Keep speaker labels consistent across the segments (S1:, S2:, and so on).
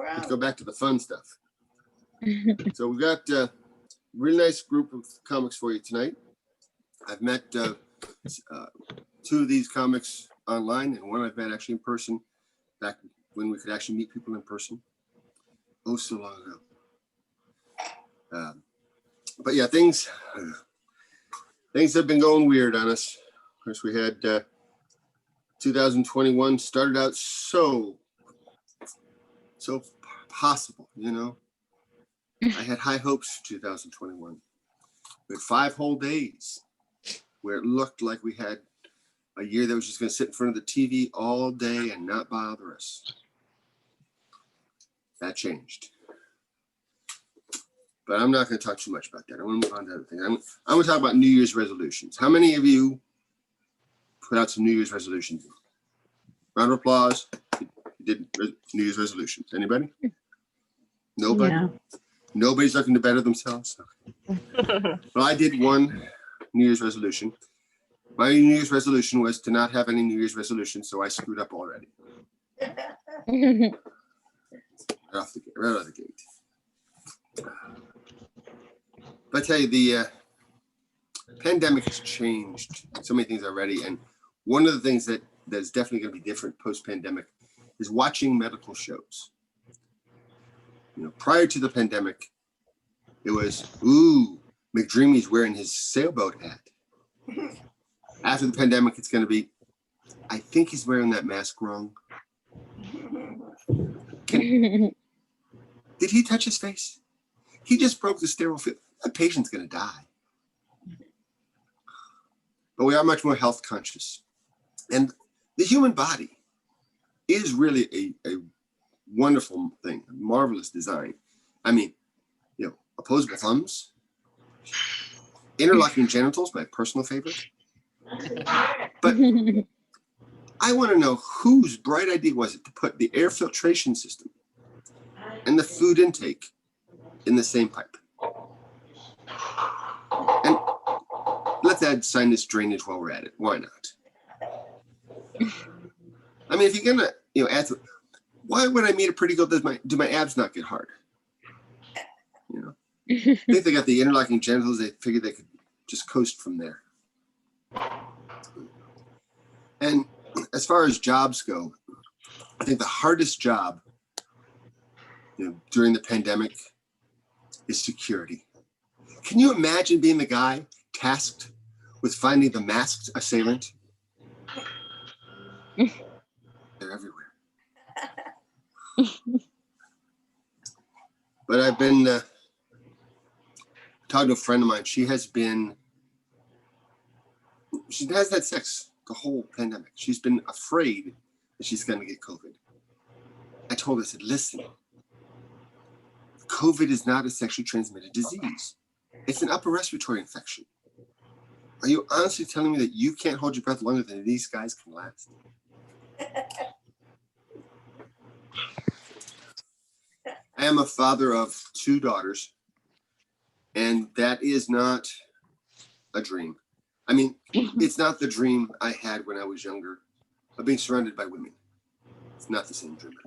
S1: let's go back to the fun stuff. So we've got a really nice group of comics for you tonight. I've met two of these comics online, and one I've met actually in person back when we could actually meet people in person. Oh, so long ago. But yeah, things have been going weird on us. Of course, we had 2021 started out so possible, you know. I had high hopes for 2021. We had 5 whole days where it looked like we had a year that was just going to sit in front of the TV all day and not bother us. That changed. But I'm not going to talk too much about that. I want to move on to other things. I'm going to talk about New Year's resolutions. How many of you put out some New Year's resolutions? Round of applause. You did New Year's resolutions. Anybody? Nobody? Yeah. Nobody's looking to better themselves? Okay. Well, I did one New Year's resolution. My New Year's resolution was to not have any New Year's resolutions, so I screwed up already. Right out of the gate. But I tell you, the pandemic has changed so many things already, and one of the things that is definitely going to be different post-pandemic is watching medical shows. You know, prior to the pandemic, it was, ooh, McDreamy's wearing his sailboat hat. After the pandemic, it's going to be, I think he's wearing that mask wrong. Did he touch his face? He just broke the sterile field. That patient's going to die. But we are much more health conscious. And the human body is really a wonderful thing, a marvelous design. I mean, you know, opposable thumbs, interlocking genitals, my personal favorite. But I want to know whose bright idea was it to put the air filtration system and the food intake in the same pipe. And let's add sinus drainage while we're at it. Why not? I mean, if you're gonna, you know, add to, why would I meet a pretty girl? Do my abs not get hard? You know, I think they got the interlocking genitals. They figured they could just coast from there. And as far as jobs go, I think the hardest job, you know, during the pandemic is security. Can you imagine being the guy tasked with finding the masked assailant? They're everywhere. But I've been talking to a friend of mine. She has had sex the whole pandemic. She's been afraid that she's going to get COVID. I told her, I said, listen, COVID is not a sexually transmitted disease. It's an upper respiratory infection. Are you honestly telling me that you can't hold your breath longer than these guys can last? I am a father of 2 daughters, and that is not a dream. I mean, it's not the dream I had when I was younger of being surrounded by women. It's not the same dream.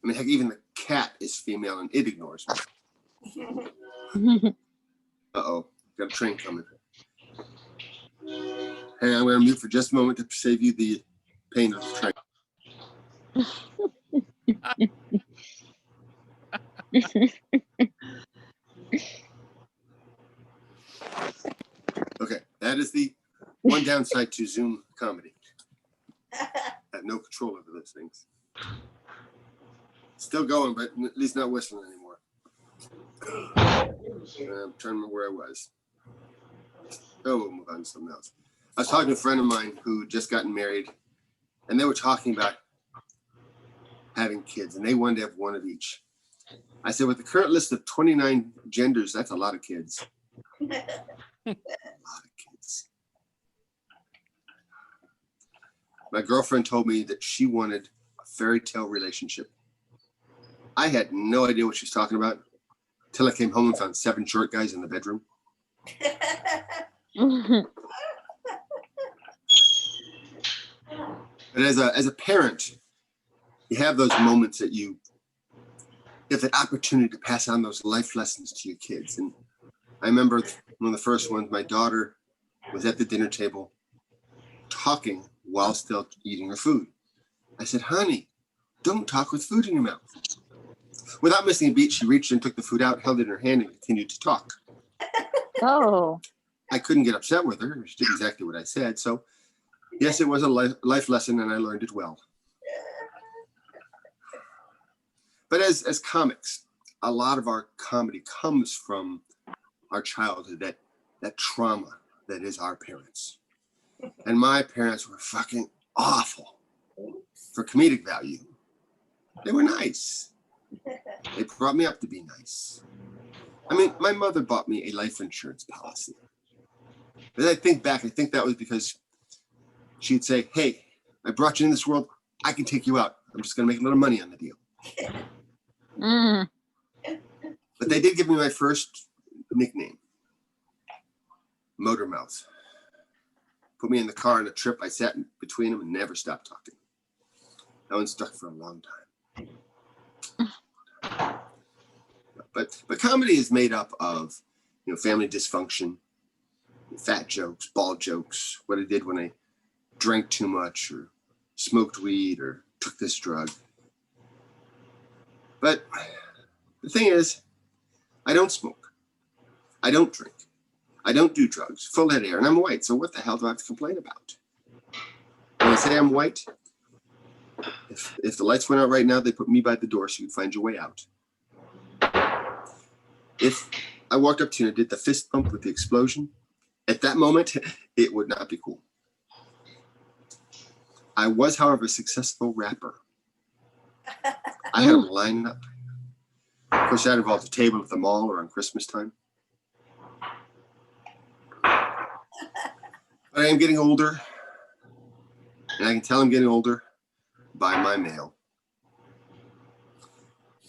S1: I mean, heck, even the cat is female and it ignores me. Uh-oh, got a train coming. Hey, I'm going to mute for just a moment to save you the pain of the train. Okay, that is the one downside to Zoom comedy. I have no control over those things. Still going, but at least not whistling anymore. I'm trying to remember where I was. Oh, we'll move on to something else. I was talking to a friend of mine who just gotten married, and they were talking about having kids, and they wanted to have one of each. I said, with the current list of 29 genders, that's a lot of kids. A lot of kids. My girlfriend told me that she wanted a fairy tale relationship. I had no idea what she was talking about until I came home and found 7 short guys in the bedroom. But as a parent, you have those moments that you get that opportunity to pass on those life lessons to your kids. And I remember one of the first ones, my daughter was at the dinner table talking while still eating her food. I said, honey, don't talk with food in your mouth. Without missing a beat, she reached and took the food out, held it in her hand, and continued to talk.
S2: Oh.
S1: I couldn't get upset with her. She did exactly what I said. So, yes, it was a life lesson, and I learned it well. But as comics, a lot of our comedy comes from our childhood, that trauma that is our parents. And my parents were fucking awful for comedic value. They were nice. They brought me up to be nice. I mean, my mother bought me a life insurance policy. But I think back, I think that was because she'd say, hey, I brought you in this world. I can take you out. I'm just going to make a little money on the deal.
S2: Mm.
S1: But they did give me my first nickname, Motor Mouth. Put me in the car on a trip. I sat between them and never stopped talking. That one stuck for a long time. But comedy is made up of, family dysfunction, fat jokes, bald jokes, what I did when I drank too much or smoked weed or took this drug. But the thing is, I don't smoke. I don't drink. I don't do drugs. Full head of hair, and I'm white. So what the hell do I have to complain about? When I say I'm white, if the lights went out right now, they put me by the door so you'd find your way out. If I walked up to you and did the fist bump with the explosion, at that moment, it would not be cool. I was, however, a successful rapper. I had a lineup. Of course, that involved a table at the mall or on Christmas time. But I am getting older, and I can tell I'm getting older by my mail.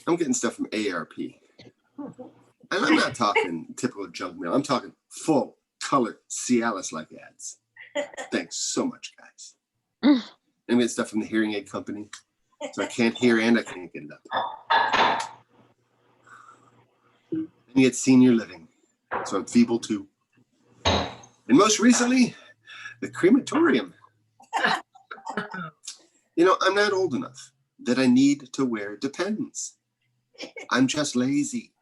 S1: I'm getting stuff from AARP. And I'm not talking typical junk mail. I'm talking full color Cialis-like ads. Thanks so much, guys. I'm getting stuff from the hearing aid company. So I can't hear and I can't get it up. And yet senior living. So I'm feeble too. And most recently, the crematorium. I'm not old enough that I need to wear Depends. I'm just lazy.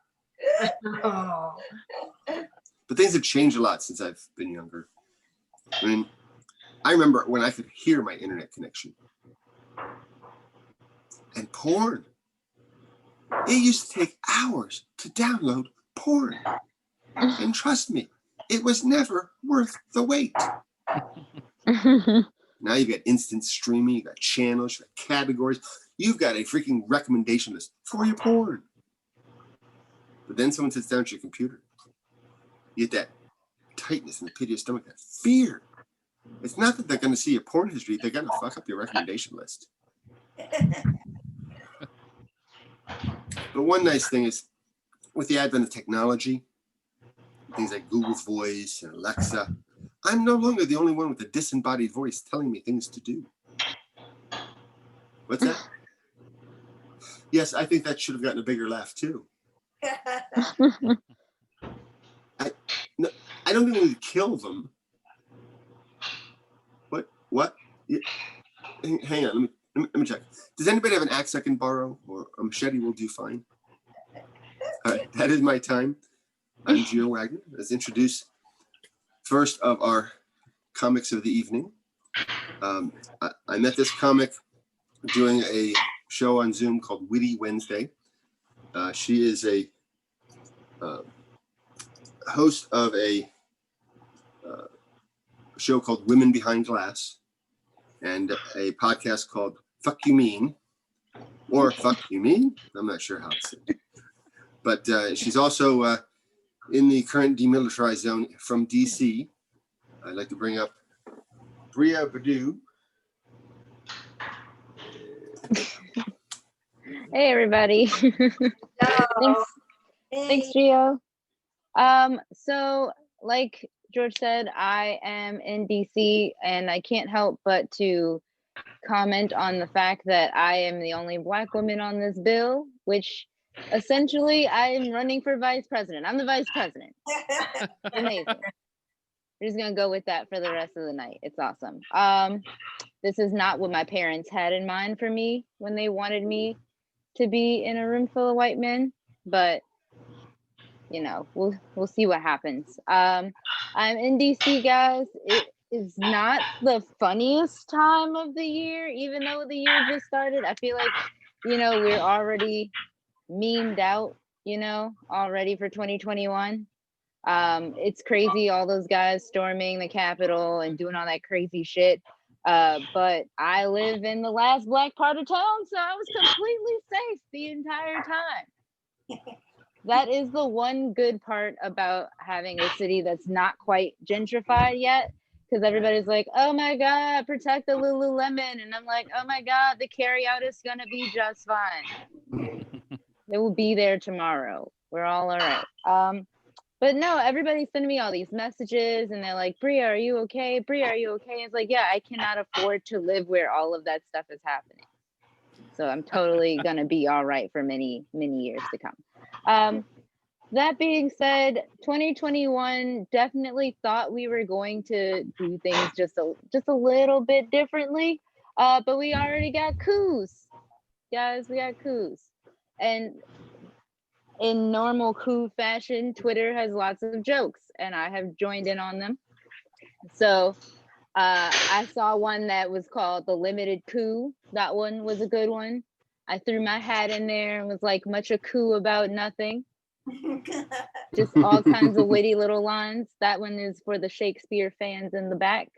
S3: Oh.
S1: But things have changed a lot since I've been younger. I mean, I remember when I could hear my internet connection. And porn. It used to take hours to download porn. And trust me, it was never worth the wait. Now you've got instant streaming, you've got channels, you've got categories. You've got a freaking recommendation list for your porn. But then someone sits down at your computer. You get that tightness in the pit of your stomach, that fear. It's not that they're going to see your porn history, they're going to fuck up your recommendation list. But one nice thing is, with the advent of technology, things like Google Voice and Alexa, I'm no longer the only one with a disembodied voice telling me things to do. What's that? Yes, I think that should have gotten a bigger laugh too. I don't think we would kill them. What? Yeah. Hang on, let me check. Does anybody have an axe I can borrow, or a machete will do fine? All right, that is my time. I'm Gio Wagner. Let's introduce first of our comics of the evening. I met this comic doing a show on Zoom called Witty Wednesday. She is a host of a show called Women Behind Glass and a podcast called Fuck You Mean, or Fuck You Mean? I'm not sure how to say it. But she's also in the current demilitarized zone from DC. I'd like to bring up Bria Badu.
S2: Hey, everybody. Thanks, Gio. So, like George said, I am in DC, and I can't help but to comment on the fact that I am the only Black woman on this bill, which Essentially, I'm running for vice president. I'm the vice president. Amazing. We're just gonna go with that for the rest of the night. It's awesome. This is not what my parents had in mind for me when they wanted me to be in a room full of white men, but you know, we'll see what happens. I'm in DC, guys. It is not the funniest time of the year, even though the year just started. I feel like, you know, we're already memed out, you know, already for 2021. It's crazy, all those guys storming the Capitol and doing all that crazy shit. But I live in the last black part of town, so I was completely safe the entire time. That is the one good part about having a city that's not quite gentrified yet, because everybody's like, oh my God, protect the Lululemon. And I'm like, oh my God, the carryout is gonna be just fine. It will be there tomorrow. We're all right. But no, everybody's sending me all these messages and they're like, Bria, are you okay? Bria, are you okay? It's like, yeah, I cannot afford to live where all of that stuff is happening. So I'm totally gonna be all right for many, many years to come. That being said, 2021 definitely thought we were going to do things just a little bit differently. But we already got coups. Guys, we got coups. And in normal coup fashion, Twitter has lots of jokes and I have joined in on them. So I saw one that was called the limited coup. That one was a good one. I threw my hat in there and was like, much a coup about nothing. Just all kinds of witty little lines. That one is for the Shakespeare fans in the back.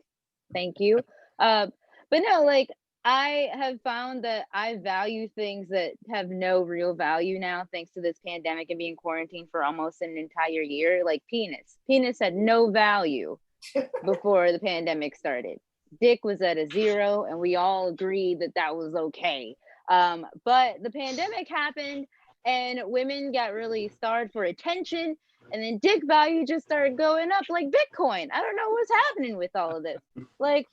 S2: Thank you. But no, like, I have found that I value things that have no real value now, thanks to this pandemic and being quarantined for almost an entire year. Like penis. Penis had no value before the pandemic started. Dick was at a 0, and we all agreed that that was okay. But the pandemic happened, and women got really starved for attention, and then dick value just started going up like Bitcoin. I don't know what's happening with all of this. Like,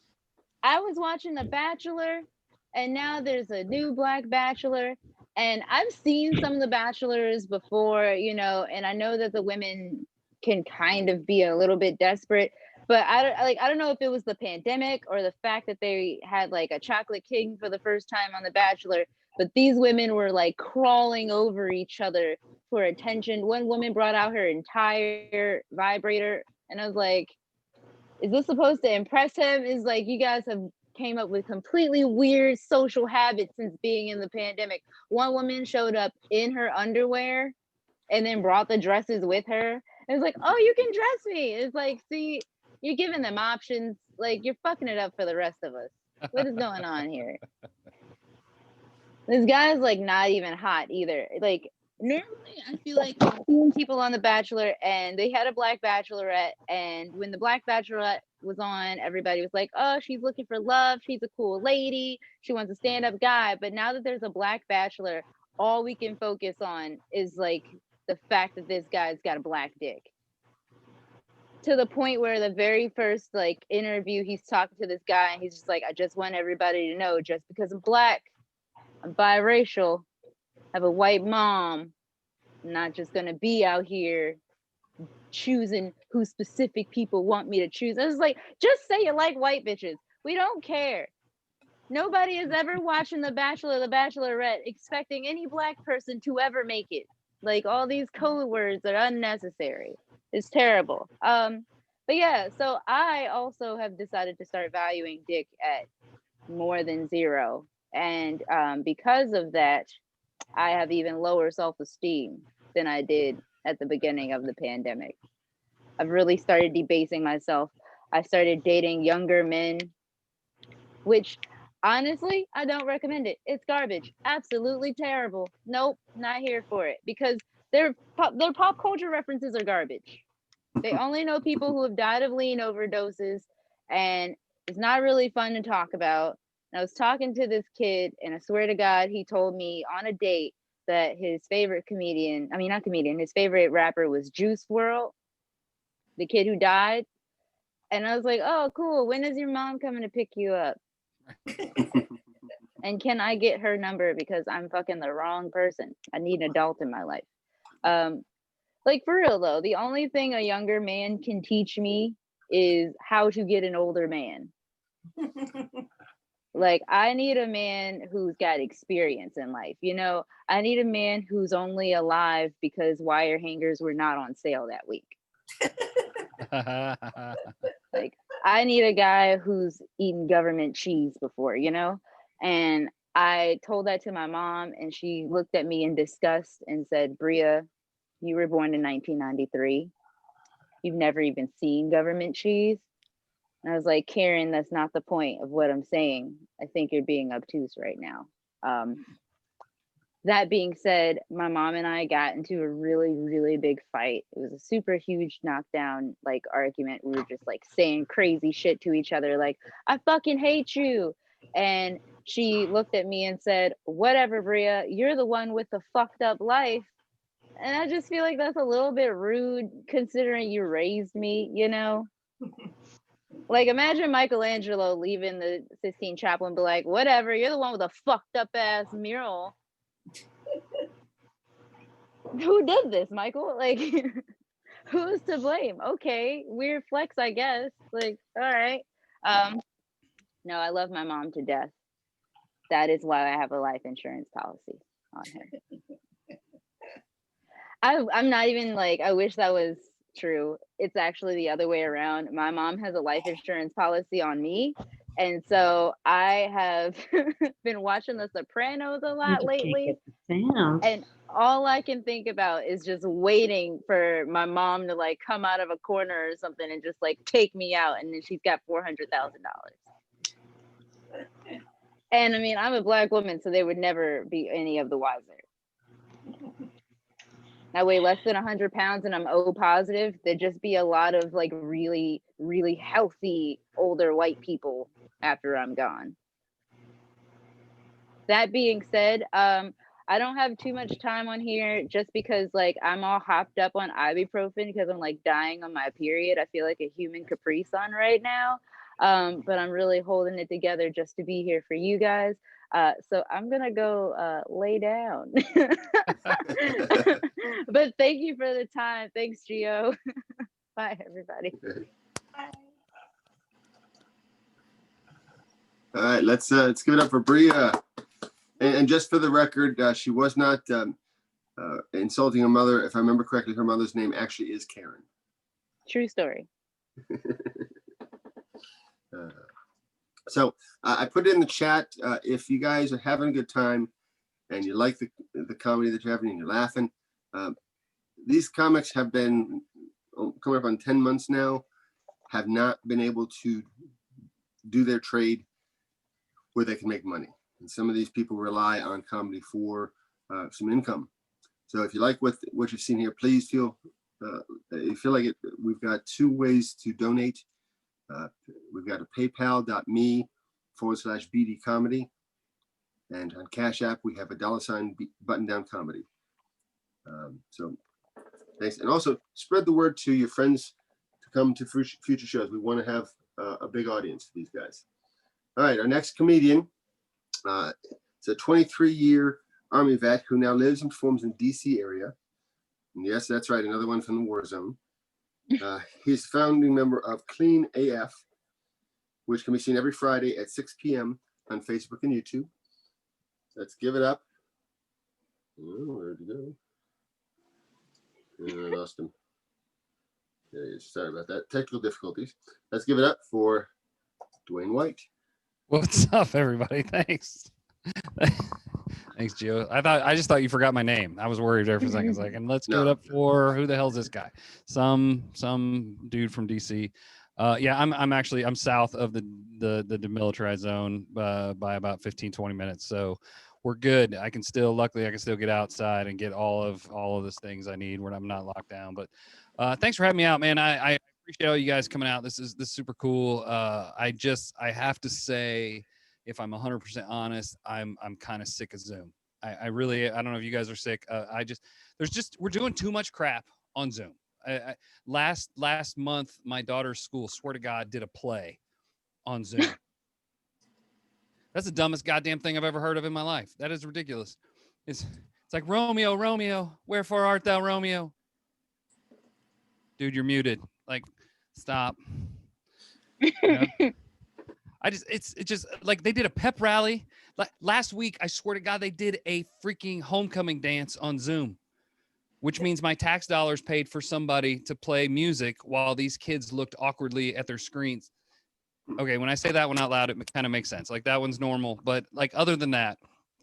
S2: I was watching The Bachelor, and now there's a new Black Bachelor, and I've seen some of the Bachelors before, you know, and I know that the women can kind of be a little bit desperate, but I don't know if it was the pandemic or the fact that they had like a chocolate king for the first time on The Bachelor, but these women were like crawling over each other for attention. One woman brought out her entire vibrator, and I was like, is this supposed to impress him? Is like, you guys have came up with completely weird social habits since being in the pandemic. One woman showed up in her underwear and then brought the dresses with her. It's like, oh, you can dress me. It's like, see, you're giving them options. Like, you're fucking it up for the rest of us. What is going on here? This guy's like not even hot either. Like, normally I feel like I've seen people on The Bachelor and they had a Black Bachelorette, and when the Black Bachelorette was on, everybody was like, oh, she's looking for love, she's a cool lady, she wants a stand-up guy. But now that there's a Black Bachelor, all we can focus on is like the fact that this guy's got a black dick, to the point where the very first like interview, he's talking to this guy and he's just like, I just want everybody to know, just because I'm black, I'm biracial, have a white mom, I'm not just gonna be out here choosing who specific people want me to choose. I was like, just say you like white bitches. We don't care. Nobody is ever watching The Bachelor, The Bachelorette expecting any black person to ever make it. Like, all these code words are unnecessary. It's terrible. But yeah, so I also have decided to start valuing dick at more than 0. And because of that, I have even lower self-esteem than I did at the beginning of the pandemic. I've really started debasing myself. I started dating younger men, which honestly, I don't recommend it. It's garbage. Absolutely terrible. Nope, not here for it, because their pop culture references are garbage. They only know people who have died of lean overdoses, and it's not really fun to talk about. And I was talking to this kid, and I swear to God, he told me on a date that his favorite his favorite rapper was Juice WRLD, the kid who died. And I was like, oh, cool. When is your mom coming to pick you up? And can I get her number because I'm fucking the wrong person? I need an adult in my life. Like for real though, the only thing a younger man can teach me is how to get an older man. Like I need a man who's got experience in life. You know, I need a man who's only alive because wire hangers were not on sale that week. Like I need a guy who's eaten government cheese before, you know? And I told that to my mom and she looked at me in disgust and said, Bria, you were born in 1993. You've never even seen government cheese. And I was like, Karen, that's not the point of what I'm saying. I think you're being obtuse right now. That being said, my mom and I got into a really, really big fight. It was a super huge knockdown, like argument. We were just like saying crazy shit to each other, like, I fucking hate you. And she looked at me and said, whatever, Bria, you're the one with the fucked up life. And I just feel like that's a little bit rude considering you raised me, you know? Like imagine Michelangelo leaving the Sistine Chapel and be like, whatever, you're the one with a fucked up ass mural. Who did this, Michael? Like who's to blame? Okay, weird flex, I guess. Like, all right. No, I love my mom to death. That is why I have a life insurance policy on her. I'm not even like, I wish that was true. It's actually the other way around. My mom has a life insurance policy on me. And so I have been watching The Sopranos a lot lately. And all I can think about is just waiting for my mom to like come out of a corner or something and just like take me out. And then she's got $400,000. And I mean, I'm a Black woman, so they would never be any of the wiser. I weigh less than 100 pounds and I'm O positive. There'd just be a lot of like really, really healthy older white people after I'm gone. That being said, I don't have too much time on here just because like I'm all hopped up on ibuprofen because I'm like dying on my period. I feel like a human Capri Sun right now. But I'm really holding it together just to be here for you guys. So I'm gonna go lay down. But thank you for the time. Thanks, Gio. Bye, everybody.
S1: All right, let's give it up for Bria. And just for the record, she was not insulting her mother. If I remember correctly, her mother's name actually is Karen.
S2: True story.
S1: So I put it in the chat. If you guys are having a good time and you like the comedy that you're having and you're laughing, these comics have been coming up on 10 months now, have not been able to do their trade where they can make money. And some of these people rely on comedy for some income. So if you like what you've seen here, please feel like it. We've got 2 ways to donate. We've got a paypal.me/BD comedy. And on Cash App, we have a $ button down comedy. So thanks. And also spread the word to your friends to come to future shows. We want to have a big audience for these guys. All right, our next comedian, it's a 23-year Army vet who now lives and performs in DC area. And yes, that's right, another one from the war zone. He's founding member of Clean AF, which can be seen every Friday at 6 p.m. on Facebook and YouTube. Let's give it up. Oh, where'd he go? I lost him. There he is. Sorry about that. Technical difficulties. Let's give it up for Dwayne White.
S4: What's up, everybody? Thanks. Thanks, Gio. I just thought you forgot my name. I was worried there for a second. And let's give it up for who the hell is this guy? Some dude from DC. Yeah, I'm south of the demilitarized zone by about 15-20 minutes. So we're good. Luckily I can still get outside and get all of the things I need when I'm not locked down. But thanks for having me out, man. I appreciate all you guys coming out. This is super cool. I have to say, if I'm 100% honest, I'm kind of sick of Zoom. I don't know if you guys are sick. We're doing too much crap on Zoom. Last month, my daughter's school, swear to God, did a play on Zoom. That's the dumbest goddamn thing I've ever heard of in my life. That is ridiculous. It's like, Romeo, Romeo, wherefore art thou, Romeo? Dude, you're muted. Like, stop. You know? It's just like they did a pep rally. Like last week, I swear to God, they did a freaking homecoming dance on Zoom, which means my tax dollars paid for somebody to play music while these kids looked awkwardly at their screens. Okay, when I say that one out loud, it kind of makes sense. Like that one's normal, but like other than that,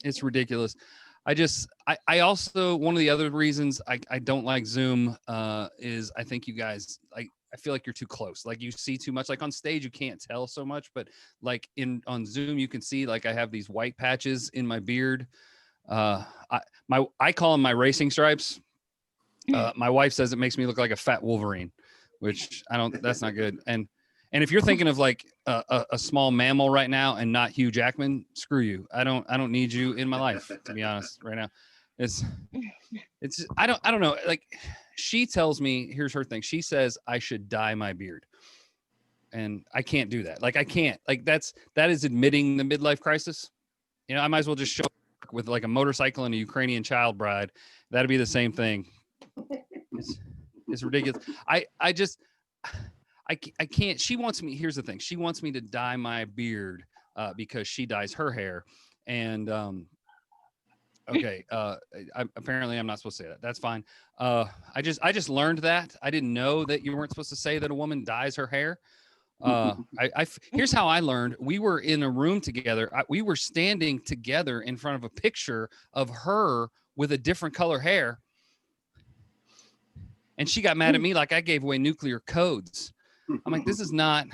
S4: it's ridiculous. I also, one of the other reasons I don't like Zoom is I think you guys, I feel like you're too close. Like you see too much. Like on stage, you can't tell so much, but like on Zoom, you can see like I have these white patches in my beard. I call them my racing stripes. My wife says it makes me look like a fat Wolverine, which that's not good. And if you're thinking of like a small mammal right now and not Hugh Jackman, screw you. I don't need you in my life, to be honest, right now. It's I don't know. Like she tells me, here's her thing. She says I should dye my beard. And I can't do that. Like I can't. Like that is admitting the midlife crisis. You know, I might as well just show up with like a motorcycle and a Ukrainian child bride. That'd be the same thing. It's ridiculous. I can't. She wants me. Here's the thing. She wants me to dye my beard because she dyes her hair. And okay. Apparently, I'm not supposed to say that. That's fine. I just learned that. I didn't know that you weren't supposed to say that a woman dyes her hair. Here's how I learned. We were in a room together. We were standing together in front of a picture of her with a different color hair. And she got mad at me like I gave away nuclear codes. I'm like, this is nothing.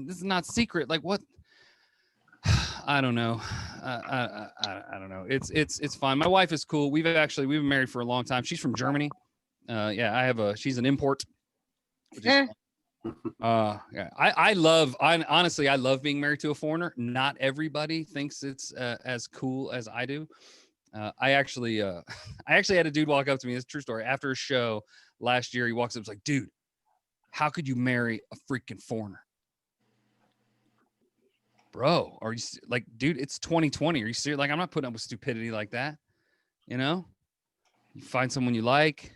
S4: This is not secret. Like what? I don't know. I don't know. It's fine. My wife is cool. We've been married for a long time. She's from Germany. Yeah, she's an import. Which is yeah. I love being married to a foreigner. Not everybody thinks it's as cool as I do. I actually had a dude walk up to me. It's a true story. After a show last year, he walks up and was like, dude, how could you marry a freaking foreigner? Bro, are you like, dude, it's 2020. Are you serious? Like, I'm not putting up with stupidity like that. You know, you find someone you like,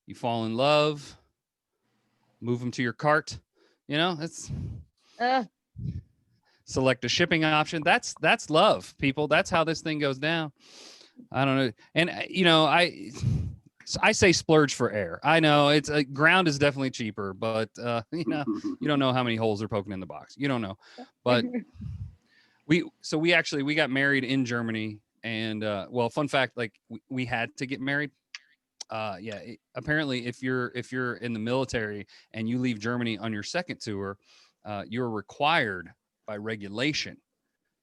S4: you fall in love, move them to your cart. You know, that's select a shipping option. That's love, people. That's how this thing goes down. I don't know. And, you know, I say splurge for air. I know it's ground is definitely cheaper, but, you know, you don't know how many holes are poking in the box. You don't know. But we got married in Germany. And, well, fun fact, like we had to get married. Apparently if you're in the military and you leave Germany on your second tour, you're required by regulation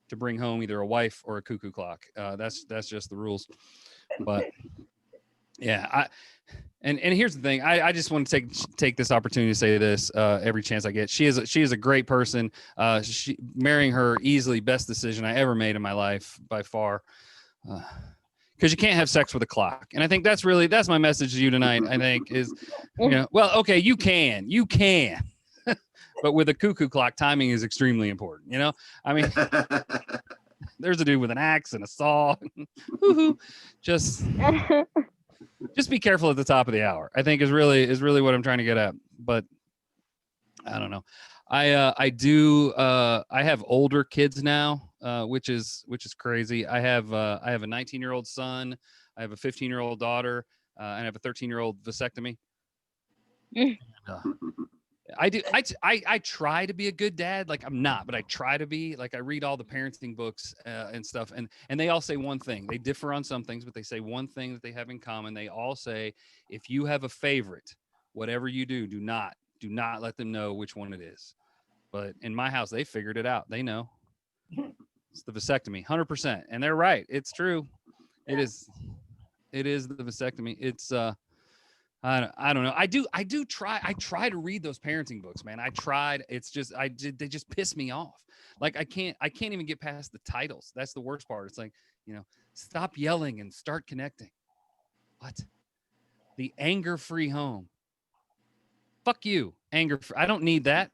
S4: to bring home either a wife or a cuckoo clock. That's just the rules. But yeah, and here's the thing. I just want to take this opportunity to say this every chance I get. She is a great person. Marrying her, easily best decision I ever made in my life by far. Because you can't have sex with a clock. And I think that's my message to you tonight, I think is, you know, well, okay, you can. But with a cuckoo clock, timing is extremely important. You know, I mean, there's a dude with an axe and a saw. Just be careful at the top of the hour, I think is really what I'm trying to get at. But I don't know. I have older kids now, which is crazy. I have a 19-year-old son. I have a 15-year-old daughter, and I have a 13-year-old vasectomy. I try to be a good dad. Like I'm not, but I try to be. Like I read all the parenting books and stuff, and they all say one thing. They differ on some things, but they say one thing that they have in common. They all say, if you have a favorite, whatever you do not let them know which one it is. But in my house, they figured it out. They know it's the vasectomy, 100%, and they're right. It's true. It is the vasectomy. It's I don't know. I try to read those parenting books, man. I tried. It's just they just piss me off. Like I can't even get past the titles. That's the worst part. It's like, you know, stop yelling and start connecting. What? The anger-free home. Fuck you. Anger. I don't need that.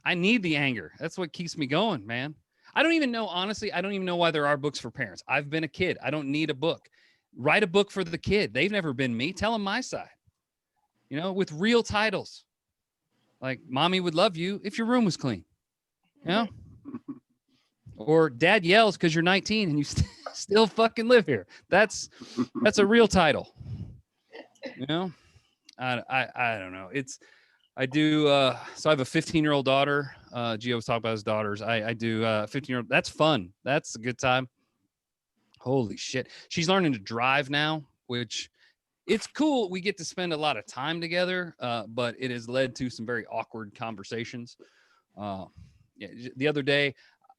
S4: I need the anger. That's what keeps me going, man. I don't even know, honestly, I don't even know why there are books for parents. I've been a kid. I don't need a book. Write a book for the kid. They've never been me. Tell them my side, with real titles. Like, mommy would love you if your room was clean, or dad yells because you're 19 and you still fucking live here. That's a real title. I don't know. I do. So I have a 15-year-old daughter. Gio was talking about his daughters. I do 15-year-old. That's fun. That's a good time. Holy shit. She's learning to drive now, which it's cool. We get to spend a lot of time together, but it has led to some very awkward conversations. The other day,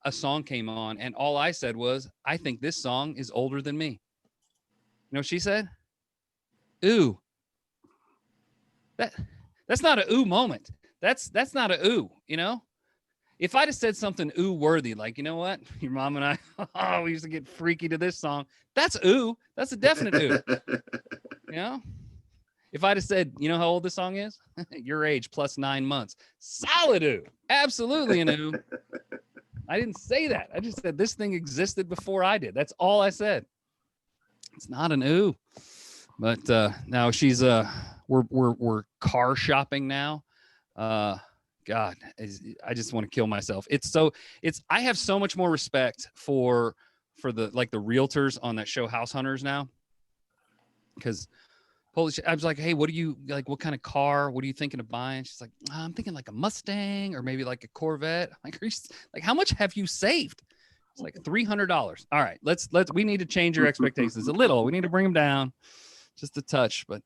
S4: a song came on and all I said was, I think this song is older than me. You know what she said? Ooh. That's not a ooh moment. That's not a ooh, If I'd have said something ooh worthy, like, you know what? Your mom and I, we used to get freaky to this song. That's ooh. That's a definite ooh. If I'd have said, you know how old this song is? Your age plus 9 months. Solid ooh. Absolutely an ooh. I didn't say that. I just said this thing existed before I did. That's all I said. It's not an ooh. But now she's we're car shopping now. God, I just want to kill myself. I have so much more respect for the the realtors on that show House Hunters now. Because holy shit, I was like, hey, what do you like? What kind of car? What are you thinking of buying? She's like, I'm thinking like a Mustang or maybe like a Corvette. Like, how much have you saved? It's like $300. All right, we need to change your expectations a little. We need to bring them down just a touch. But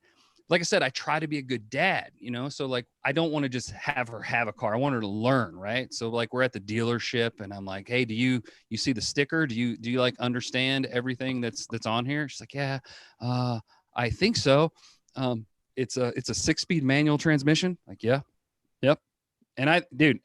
S4: like I said, I try to be a good dad, so like, I don't want to just have her have a car. I want her to learn. Right. So like, we're at the dealership and I'm like, hey, do you see the sticker? Do you like understand everything that's on here? She's like, yeah, I think so. It's a 6-speed manual transmission. Like, yeah, yep. And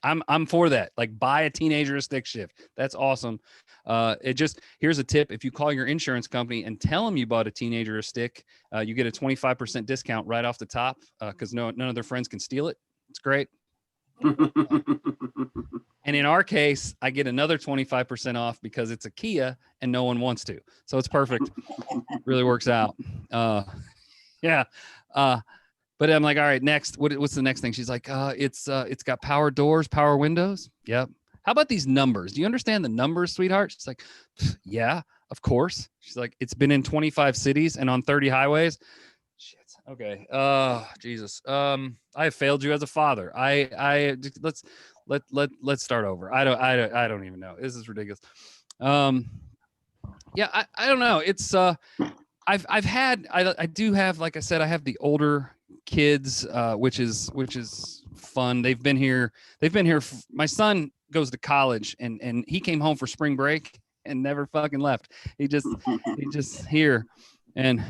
S4: I'm for that. Like, buy a teenager a stick shift. That's awesome. Here's a tip. If you call your insurance company and tell them you bought a teenager a stick, you get a 25% discount right off the top because none of their friends can steal it. It's great. And in our case, I get another 25% off because it's a Kia and no one wants to. So it's perfect. Really works out. Yeah. But I'm like, all right, next, what's the next thing? She's like, it's got power doors, power windows. Yep. How about these numbers? Do you understand the numbers, sweetheart? She's like, yeah, of course. She's like, it's been in 25 cities and on 30 highways. Shit. Okay. Jesus. I have failed you as a father. Let's start over. I don't even know. This is ridiculous. Yeah, I don't know. It's I do have, like I said, I have the older kids, which is fun. They've been here. My son goes to college and he came home for spring break and never fucking left. He just here. And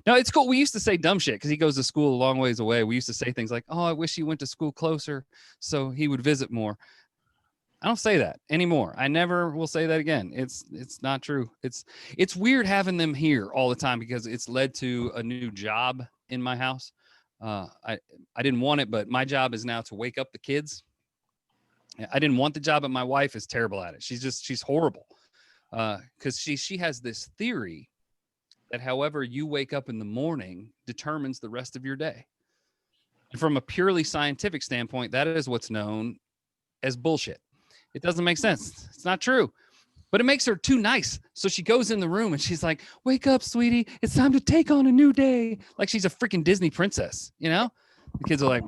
S4: no, it's cool. We used to say dumb shit because he goes to school a long ways away. We used to say things like, oh, I wish he went to school closer so he would visit more. I don't say that anymore. I never will say that again. It's not true. It's weird having them here all the time because it's led to a new job in my house. I didn't want it, but my job is now to wake up the kids. I didn't want the job, but my wife is terrible at it. She's horrible. Because she has this theory that however you wake up in the morning determines the rest of your day. And from a purely scientific standpoint, that is what's known as bullshit. It doesn't make sense. It's not true, but it makes her too nice. So she goes in the room and she's like, wake up, sweetie. It's time to take on a new day. Like she's a freaking Disney princess, The kids are like,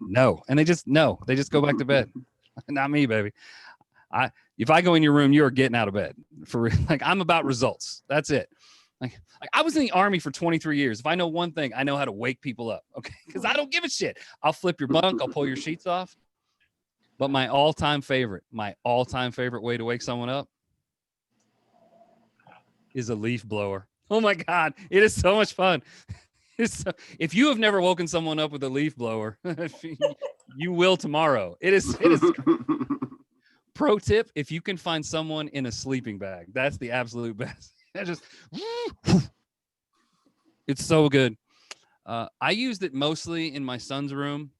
S4: no. And they just go back to bed. Not me, baby. If I go in your room, you are getting out of bed for real. Like, I'm about results. That's it. Like I was in the Army for 23 years. If I know one thing, I know how to wake people up. Okay. Cause I don't give a shit. I'll flip your bunk. I'll pull your sheets off. But my all-time favorite way to wake someone up is a leaf blower. Oh my God. It is so much fun. If you have never woken someone up with a leaf blower, you will tomorrow. It is pro tip. If you can find someone in a sleeping bag, that's the absolute best. It's so good. I used it mostly in my son's room.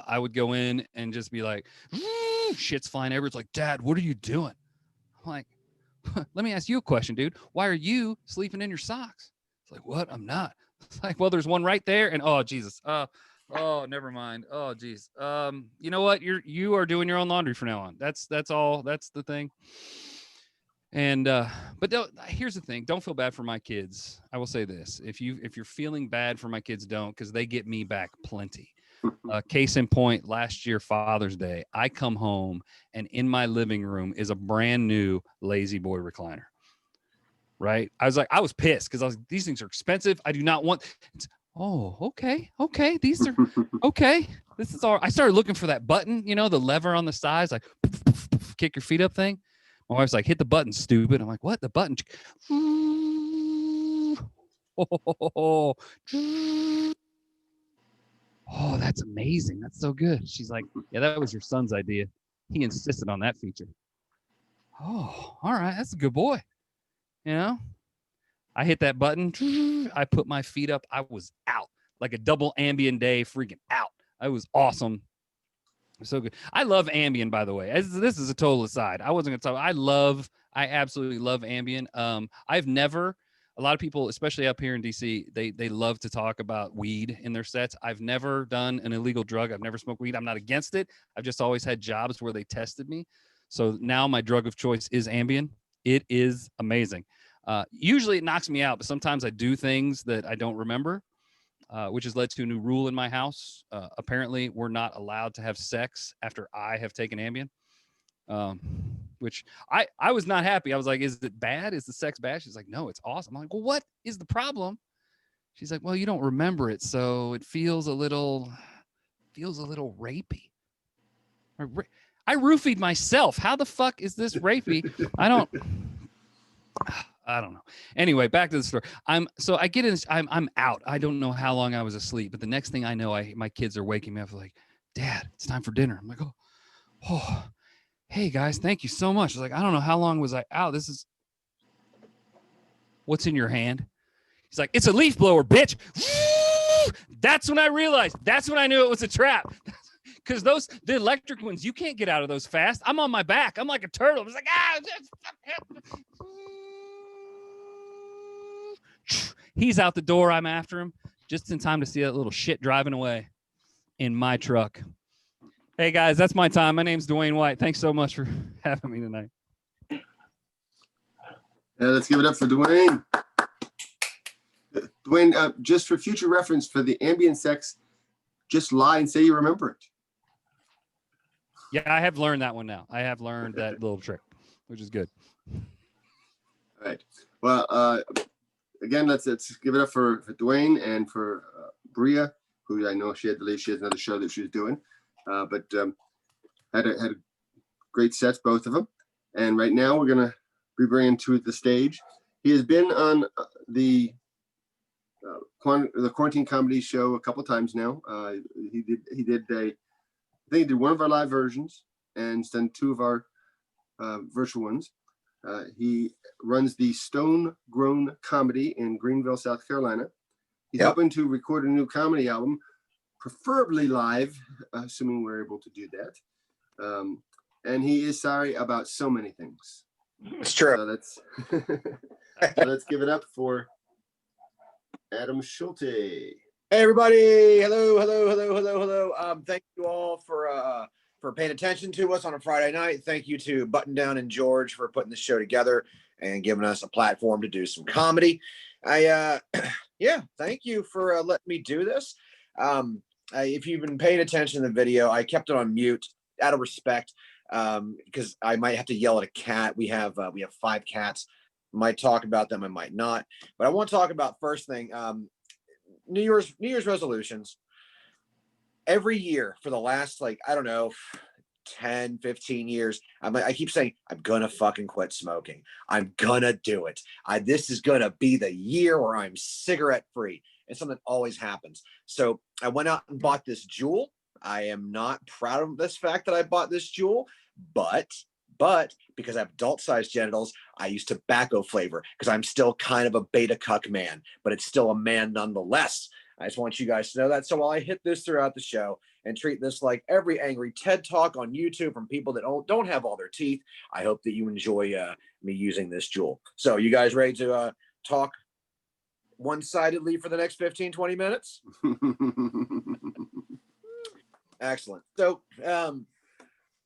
S4: I would go in and just be like, shit's flying everywhere. It's like, Dad, what are you doing? I'm like, let me ask you a question, dude. Why are you sleeping in your socks? It's like, what? I'm not. It's like, well, there's one right there. And oh, Jesus. Oh, never mind. Oh, geez. You know what? You are doing your own laundry from now on. That's all. That's the thing. And but here's the thing. Don't feel bad for my kids. I will say this: if you're feeling bad for my kids, don't, because they get me back plenty. Case in point, last year Father's Day, I come home and in my living room is a brand new Lazy Boy recliner. Right? I was pissed because I was these things are expensive. I do not want. Oh, okay. These are okay. This is all. I started looking for that button, the lever on the sides, like kick your feet up thing. My wife's like, hit the button, stupid. I'm like, what? The button? Oh, that's amazing. That's so good. She's like, yeah, that was your son's idea. He insisted on that feature. Oh, all right. That's a good boy. I hit that button. I put my feet up. I was out like a double Ambien day, freaking out. I was awesome. So good. I love Ambien, by the way. This is a total aside. I wasn't going to talk. I absolutely love Ambien. A lot of people, especially up here in DC, they love to talk about weed in their sets. I've never done an illegal drug. I've never smoked weed. I'm not against it. I've just always had jobs where they tested me. So now my drug of choice is Ambien. It is amazing. Usually it knocks me out, but sometimes I do things that I don't remember, which has led to a new rule in my house. Apparently, we're not allowed to have sex after I have taken Ambien. Which I was not happy. I was like, is it bad? Is the sex bad? She's like, no, it's awesome. I'm like, well, what is the problem? She's like, well, you don't remember it. So it feels a little rapey. I roofied myself. How the fuck is this rapey? I don't know. Anyway, back to the story. I'm out. I don't know how long I was asleep, but the next thing I know, my kids are waking me up like, Dad, it's time for dinner. I'm like, oh. Hey guys, thank you so much. I was like, I don't know how long was I out. This is what's in your hand. He's like, it's a leaf blower, bitch. That's when I realized. That's when I knew it was a trap. Because the electric ones, you can't get out of those fast. I'm on my back. I'm like a turtle. I was like, He's out the door. I'm after him just in time to see that little shit driving away in my truck. Hey guys, that's my time. My name's Dwayne White. Thanks so much for having me tonight.
S1: Let's give it up for Dwayne. Dwayne, just for future reference, for the Ambien sex, just lie and say you remember it.
S4: Yeah, I have learned that one now. I have learned that little trick, which is good.
S1: All right. Well, again, let's give it up for Dwayne and for Bria, who I know she had to leave. She has another show that she was doing. But had great sets, both of them. And right now we're going to be bringing to the stage. He has been on the Quarantine Comedy Show a couple times now. He did one of our live versions and then two of our virtual ones. He runs the Stone Grown Comedy in Greenville, South Carolina. He's hoping to record a new comedy album, preferably live, assuming we're able to do that. And he is sorry about so many things.
S5: It's true.
S1: So let's give it up for Adam Schulte.
S5: Hey everybody! Hello. Thank you all for paying attention to us on a Friday night. Thank you to Button Down and George for putting this show together and giving us a platform to do some comedy. Thank you for letting me do this. If you've been paying attention to the video, I kept it on mute out of respect because I might have to yell at a cat. We have 5 cats. Might talk about them, I might not. But I want to talk about first thing, New Year's resolutions. Every year for the last 10, 15 years, I keep saying, I'm gonna fucking quit smoking. I'm gonna do it. This is gonna be the year where I'm cigarette free. And something always happens. So I went out and bought this Juul. I am not proud of this fact that I bought this Juul, but because I have adult-sized genitals, I use tobacco flavor because I'm still kind of a beta cuck man, but it's still a man nonetheless. I just want you guys to know that. So while I hit this throughout the show and treat this like every angry TED talk on YouTube from people that don't have all their teeth, I hope that you enjoy me using this jewel. So you guys ready to talk one-sidedly for the next 15, 20 minutes? Excellent. So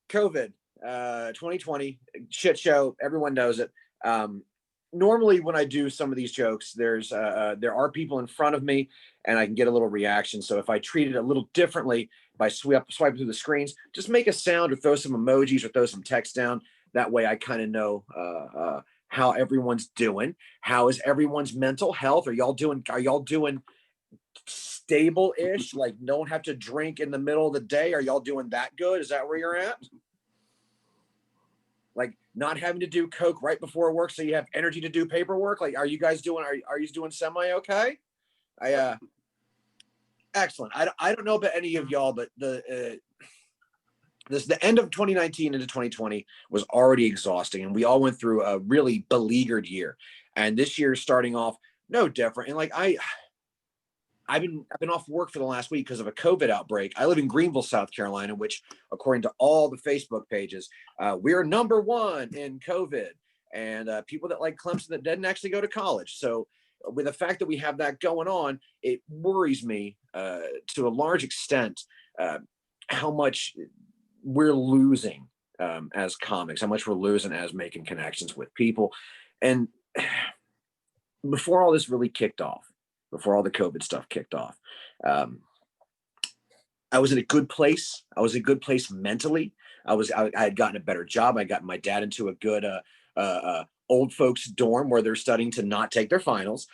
S5: COVID 2020 shit show, everyone knows it. Normally when I do some of these jokes, there are people in front of me and I can get a little reaction. So if I treat it a little differently by swiping through the screens, just make a sound or throw some emojis or throw some text down. That way I kind of know how everyone's doing. How is everyone's mental health? Are y'all doing stable-ish? Like don't have to drink in the middle of the day? Are y'all doing that good? Is that where you're at? Like not having to do coke right before work so you have energy to do paperwork? Like, are you doing semi okay? Excellent. I don't know about any of y'all, but the end of 2019 into 2020 was already exhausting, and we all went through a really beleaguered year. And this year is starting off no different. And like I've been off work for the last week because of a COVID outbreak. I live in Greenville, South Carolina, which, according to all the Facebook pages, we're #1 in COVID, and people that like Clemson that didn't actually go to college. So, with the fact that we have that going on, it worries me to a large extent how much we're losing as comics, how much we're losing as making connections with people. And before all this really kicked off, before all the COVID stuff kicked off, I was in a good place. I was in a good place mentally. I had gotten a better job. I got my dad into a good old folks dorm where they're studying to not take their finals.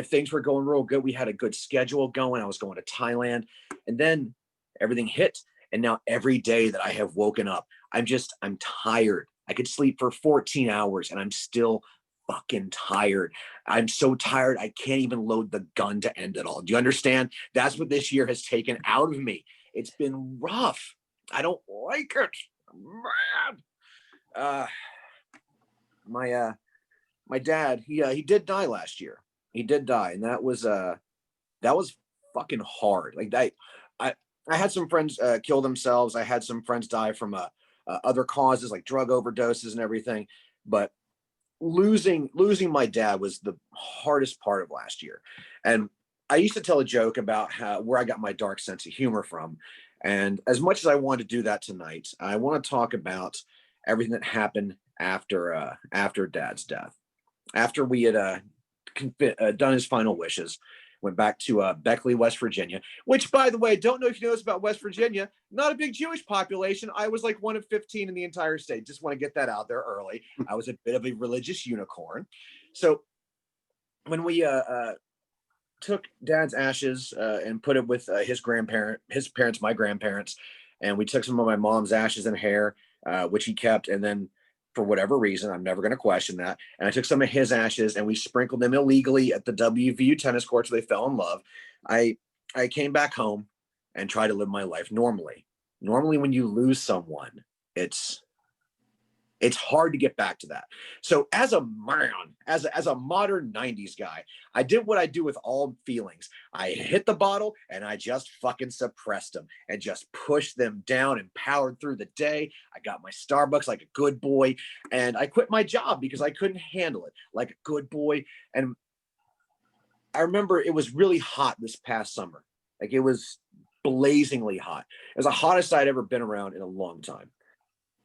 S5: Things were going real good. We had a good schedule going. I was going to Thailand, and then everything hit. And now every day that I have woken up, I'm tired. I could sleep for 14 hours and I'm still fucking tired. I'm so tired I can't even load the gun to end it all. Do you understand? That's what this year has taken out of me. It's been rough. I don't like it. I'm mad. My dad, he did die last year. He did die, and that was fucking hard. Like I had some friends kill themselves. I had some friends die from other causes like drug overdoses and everything. But losing my dad was the hardest part of last year. And I used to tell a joke about where I got my dark sense of humor from. And as much as I want to do that tonight, I want to talk about everything that happened after Dad's death. After we had done his final wishes, went back to Beckley, West Virginia, which, by the way, don't know if you know this about West Virginia, not a big Jewish population. I was like one of 15 in the entire state. Just want to get that out there early. I was a bit of a religious unicorn. So when we took Dad's ashes and put it with his parents, my grandparents, and we took some of my mom's ashes and hair, which he kept, and then for whatever reason, I'm never going to question that. And I took some of his ashes and we sprinkled them illegally at the WVU tennis courts where they fell in love. I came back home and tried to live my life normally. Normally, when you lose someone, it's hard to get back to that. So as a man, as a modern 90s guy, I did what I do with all feelings. I hit the bottle and I just fucking suppressed them and just pushed them down and powered through the day. I got my Starbucks like a good boy, and I quit my job because I couldn't handle it like a good boy. And I remember it was really hot this past summer. Like it was blazingly hot. It was the hottest I'd ever been around in a long time.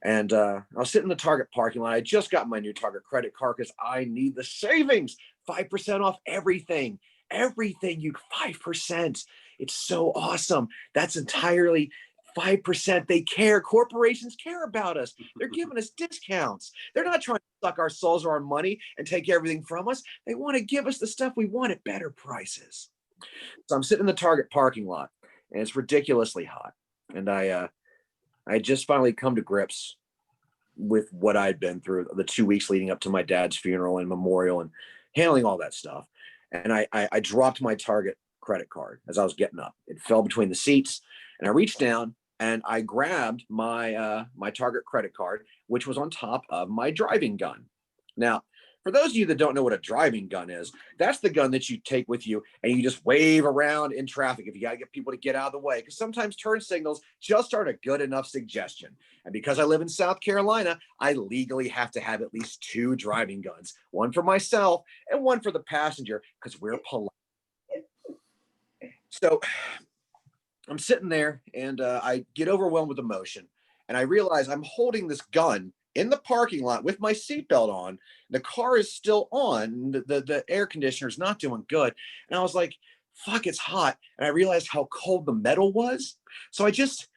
S5: And I was sitting in the Target parking lot. I just got my new Target credit card because I need the savings. 5% off everything. Everything, you 5%. It's so awesome. That's entirely 5%. They care. Corporations care about us. They're giving us discounts. They're not trying to suck our souls or our money and take everything from us. They want to give us the stuff we want at better prices. So I'm sitting in the Target parking lot, and it's ridiculously hot. And I just finally come to grips with what I'd been through the 2 weeks leading up to my dad's funeral and memorial and handling all that stuff. And I dropped my Target credit card as I was getting up. It fell between the seats, and I reached down and I grabbed my my Target credit card, which was on top of my driving gun. Now, For those of you that don't know what a driving gun is, that's the gun that you take with you and you just wave around in traffic if you got to get people to get out of the way. Because sometimes turn signals just aren't a good enough suggestion. And because I live in South Carolina, I legally have to have at least 2 driving guns, one for myself and one for the passenger, because we're polite. So I'm sitting there and I get overwhelmed with emotion. And I realize I'm holding this gun in the parking lot with my seatbelt on. The car is still on. The air conditioner is not doing good. And I was like, fuck, it's hot. And I realized how cold the metal was. So I just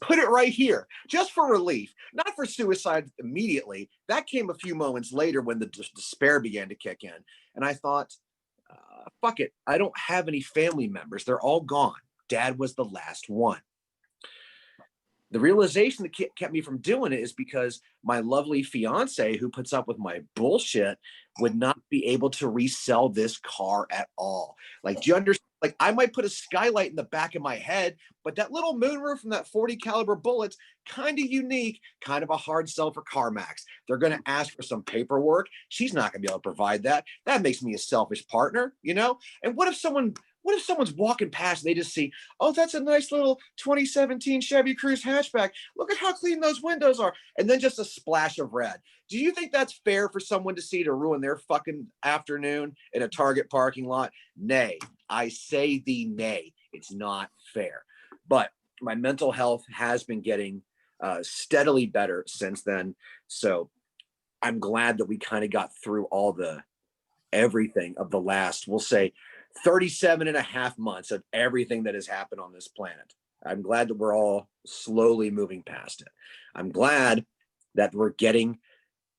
S5: put it right here, just for relief, not for suicide immediately. That came a few moments later when the despair began to kick in. And I thought, fuck it. I don't have any family members. They're all gone. Dad was the last one. The realization that kept me from doing it is because my lovely fiance, who puts up with my bullshit, would not be able to resell this car at all. Like, do you understand? Like, I might put a skylight in the back of my head, but that little moonroof from that 40 caliber bullet's kind of unique, kind of a hard sell for CarMax. They're going to ask for some paperwork. She's not going to be able to provide that. That makes me a selfish partner, you know? And what if someone's walking past and they just see, oh, that's a nice little 2017 Chevy Cruze hatchback. Look at how clean those windows are. And then just a splash of red. Do you think that's fair for someone to see to ruin their fucking afternoon in a Target parking lot? Nay, I say the nay. It's not fair. But my mental health has been getting steadily better since then. So I'm glad that we kind of got through all the everything of the last, we'll say, 37 and a half months of everything that has happened on this planet. I'm glad that we're all slowly moving past it. I'm glad that we're getting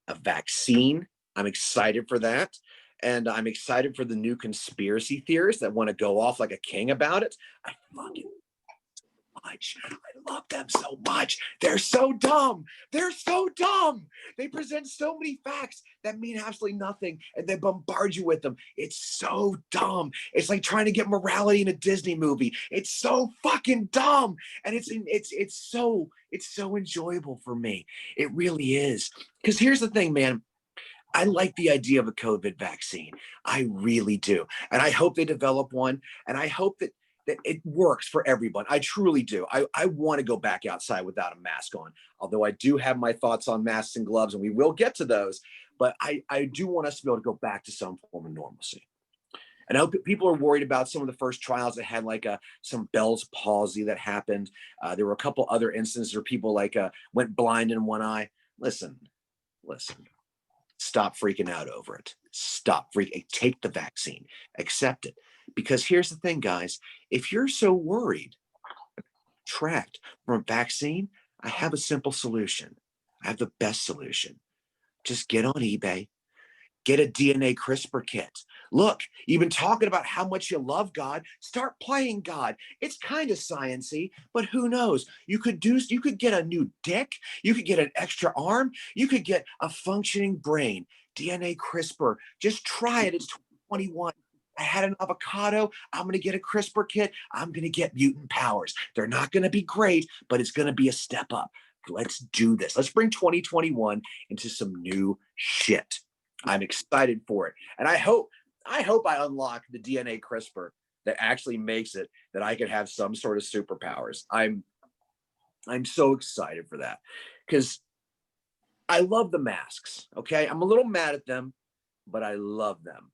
S5: a vaccine. I'm excited for that. And I'm excited for the new conspiracy theorists that want to go off like a king about it. I fucking much. I love them so much. They're so dumb. They're so dumb. They present so many facts that mean absolutely nothing, and they bombard you with them. It's so dumb. It's like trying to get morality in a Disney movie. It's so fucking dumb, and it's so enjoyable for me. It really is. Because here's the thing, man. I like the idea of a COVID vaccine. I really do. And I hope they develop one. And I hope that it works for everyone. I truly do. I want to go back outside without a mask on, although I do have my thoughts on masks and gloves, and we will get to those. But I do want us to be able to go back to some form of normalcy. And I hope people are worried about some of the first trials that had like some Bell's palsy that happened. There were a couple other instances where people went blind in one eye. Listen. Stop freaking out over it. Stop freaking. Take the vaccine. Accept it. Because here's the thing, guys. If you're so worried, tracked from a vaccine, I have a simple solution. I have the best solution. Just get on eBay. Get a DNA CRISPR kit. Look, you've been talking about how much you love God. Start playing God. It's kind of sciencey, but who knows? You could get a new dick. You could get an extra arm. You could get a functioning brain. DNA CRISPR. Just try it. It's 2021. I had an avocado. I'm going to get a CRISPR kit. I'm going to get mutant powers. They're not going to be great, but it's going to be a step up. Let's do this. Let's bring 2021 into some new shit. I'm excited for it. And I hope I unlock the DNA CRISPR that actually makes it that I could have some sort of superpowers. I'm so excited for that because I love the masks. Okay. I'm a little mad at them, but I love them.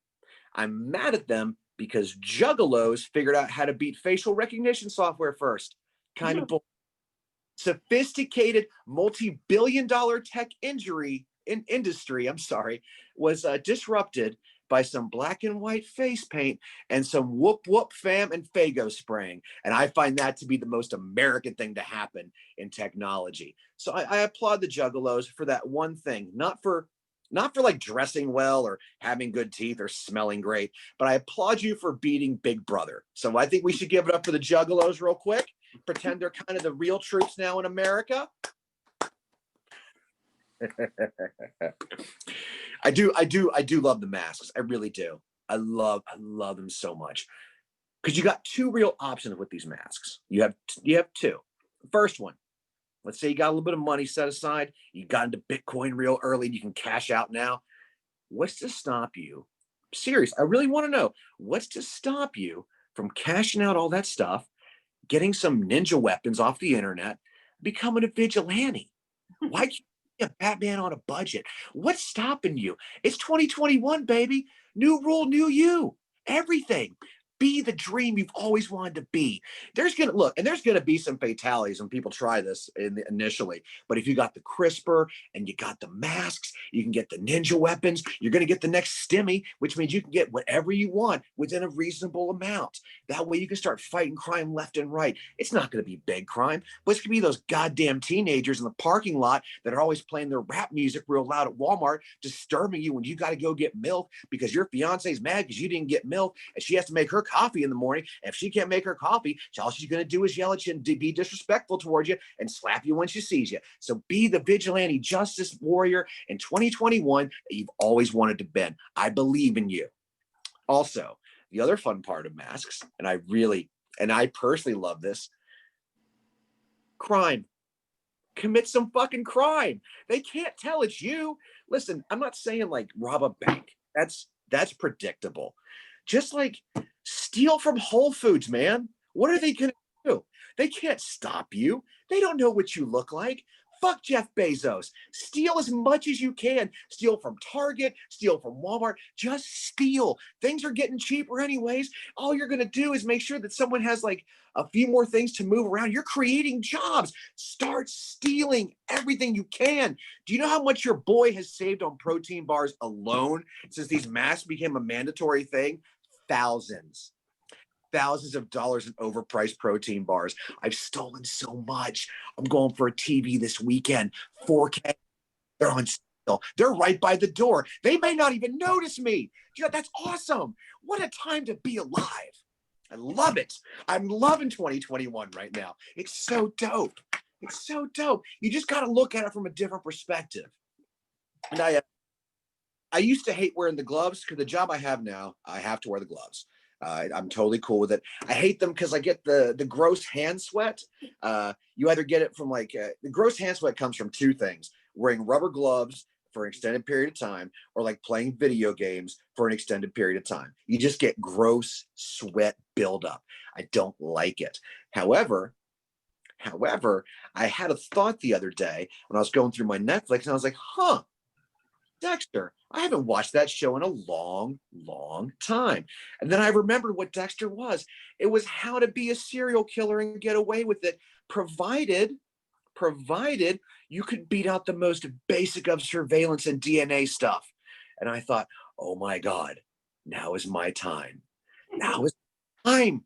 S5: I'm mad at them because juggalos figured out how to beat facial recognition software first. Kind of sophisticated, multi-billion-dollar tech industry, was disrupted by some black and white face paint and some whoop whoop fam and Fago spraying. And I find that to be the most American thing to happen in technology. So I applaud the juggalos for that one thing, not for like dressing well or having good teeth or smelling great, but I applaud you for beating Big Brother. So I think we should give it up for the juggalos real quick. Pretend they're kind of the real troops now in America. I do love the masks. I really do. I love them so much because you got 2 real options with these masks. You have 2. The first one, let's say you got a little bit of money set aside. You got into Bitcoin real early. And you can cash out now. what's to stop you? Serious, I really want to know what's to stop you from cashing out all that stuff, getting some ninja weapons off the internet, becoming a vigilante. Why can't you be a Batman on a budget? What's stopping you? It's 2021, baby. New rule, new you. Everything. Be the dream you've always wanted to be. There's gonna be some fatalities when people try this initially. But if you got the CRISPR and you got the masks, you can get the ninja weapons. You're gonna get the next stimmy, which means you can get whatever you want within a reasonable amount. That way you can start fighting crime left and right. It's not gonna be big crime, but it's gonna be those goddamn teenagers in the parking lot that are always playing their rap music real loud at Walmart, disturbing you when you got to go get milk because your fiance's mad because you didn't get milk and she has to make her coffee in the morning. And if she can't make her coffee, all she's going to do is yell at you and be disrespectful towards you and slap you when she sees you. So be the vigilante justice warrior in 2021 that you've always wanted to be. I believe in you. Also, the other fun part of masks, and I personally love this, crime. Commit some fucking crime. They can't tell it's you. Listen, I'm not saying like rob a bank. That's predictable. Just like steal from Whole Foods, man. What are they gonna do? They can't stop you. They don't know what you look like. Fuck Jeff Bezos. Steal as much as you can. Steal from Target, steal from Walmart. Just steal. Things are getting cheaper anyways. All you're gonna do is make sure that someone has like a few more things to move around. You're creating jobs. Start stealing everything you can. Do you know how much your boy has saved on protein bars alone since these masks became a mandatory thing? Thousands of dollars in overpriced protein bars. I've stolen so much. I'm going for a TV this weekend, 4K. They're on sale. They're right by the door. They may not even notice me. You know, that's awesome. What a time to be alive. I love it. I'm loving 2021 right now. It's so dope. It's so dope. You just got to look at it from a different perspective. And I used to hate wearing the gloves because the job I have now, I have to wear the gloves. I'm totally cool with it. I hate them because I get the gross hand sweat. You either get it from the gross hand sweat comes from two things: wearing rubber gloves for an extended period of time, or like playing video games for an extended period of time. You just get gross sweat buildup. I don't like it. However, I had a thought the other day when I was going through my Netflix and I was like, Dexter. I haven't watched that show in a long, long time. And then I remembered what Dexter was. It was how to be a serial killer and get away with it, provided you could beat out the most basic of surveillance and DNA stuff. And I thought, oh my God, now is my time. Now is time.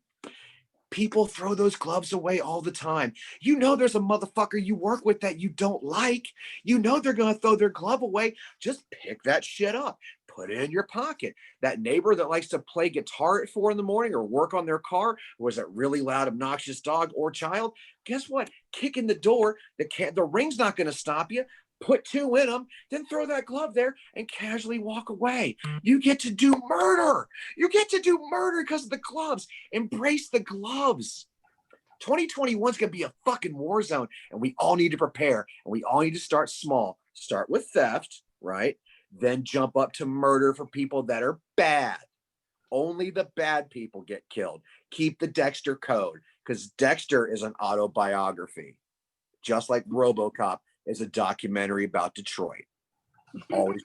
S5: People throw those gloves away all the time. You know there's a motherfucker you work with that you don't like. You know they're going to throw their glove away. Just pick that shit up. Put it in your pocket. That neighbor that likes to play guitar at 4 a.m. or work on their car, or is that really loud, obnoxious dog or child? Guess what? Kick in the door. The ring's not going to stop you. Put 2 in them, then throw that glove there and casually walk away. You get to do murder. You get to do murder because of the gloves. Embrace the gloves. 2021 is going to be a fucking war zone, and we all need to prepare, and we all need to start small. Start with theft, right? Then jump up to murder for people that are bad. Only the bad people get killed. Keep the Dexter code, because Dexter is an autobiography, just like RoboCop is a documentary about Detroit. Always.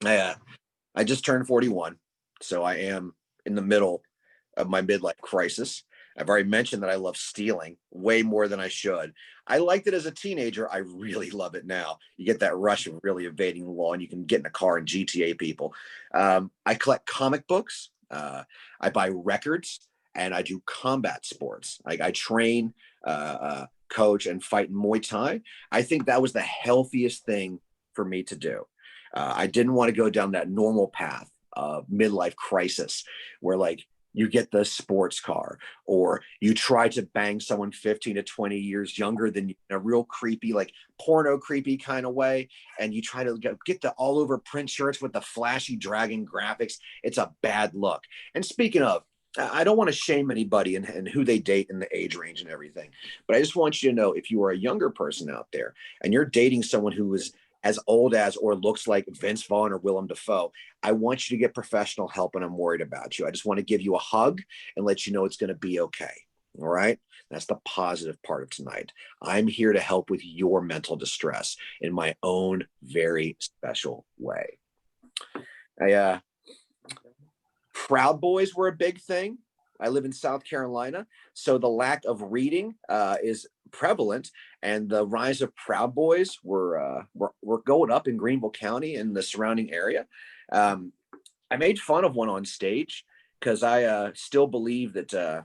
S5: I just turned 41, so I am in the middle of my midlife crisis. I've already mentioned that I love stealing way more than I should. I liked it as a teenager. I really love it now. You get that rush of really evading the law, and you can get in a car and GTA people. I collect comic books. I buy records. And I do combat sports. Like I train, coach, and fight in Muay Thai. I think that was the healthiest thing for me to do. I didn't want to go down that normal path of midlife crisis where like you get the sports car or you try to bang someone 15 to 20 years younger than you in a real creepy, like porno creepy kind of way. And you try to get the all over print shirts with the flashy dragon graphics. It's a bad look. And speaking of, I don't want to shame anybody and who they date and the age range and everything, but I just want you to know, if you are a younger person out there and you're dating someone who is as old as or looks like Vince Vaughn or Willem Dafoe, I want you to get professional help, and I'm worried about you. I just want to give you a hug and let you know it's going to be okay. All right. That's the positive part of tonight. I'm here to help with your mental distress in my own very special way. Proud Boys were a big thing. I live in South Carolina, so the lack of reading is prevalent, and the rise of Proud Boys were going up in Greenville County and the surrounding area. I made fun of one on stage because I still believe that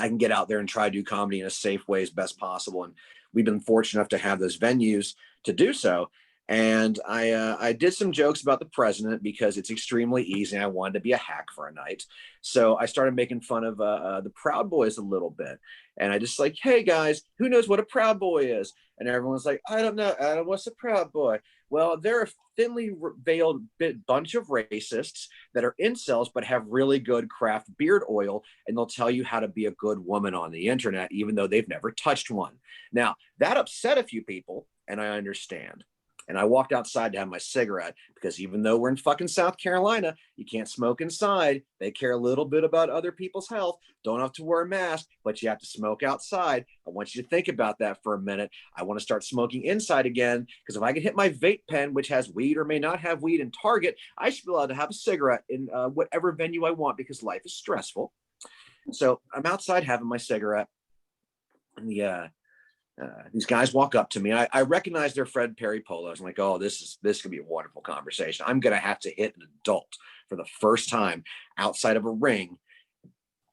S5: I can get out there and try to do comedy in a safe way as best possible, and we've been fortunate enough to have those venues to do so. And I did some jokes about the president because it's extremely easy. And I wanted to be a hack for a night. So I started making fun of the Proud Boys a little bit. And I just like, hey guys, who knows what a Proud Boy is? And everyone's like, I don't know. What's a Proud Boy? Well, they're a thinly veiled bunch of racists that are incels, but have really good craft beard oil. And they'll tell you how to be a good woman on the internet, even though they've never touched one. Now, that upset a few people, and I understand. And I walked outside to have my cigarette because even though we're in fucking South Carolina, you can't smoke inside. They care a little bit about other people's health. Don't have to wear a mask, but you have to smoke outside. I want you to think about that for a minute. I want to start smoking inside again because if I can hit my vape pen, which has weed or may not have weed in Target, I should be allowed to have a cigarette in whatever venue I want because life is stressful. So I'm outside having my cigarette. And these guys walk up to me. I recognize they're Fred Perry Polos. I'm like, oh, this could be a wonderful conversation. I'm gonna have to hit an adult for the first time outside of a ring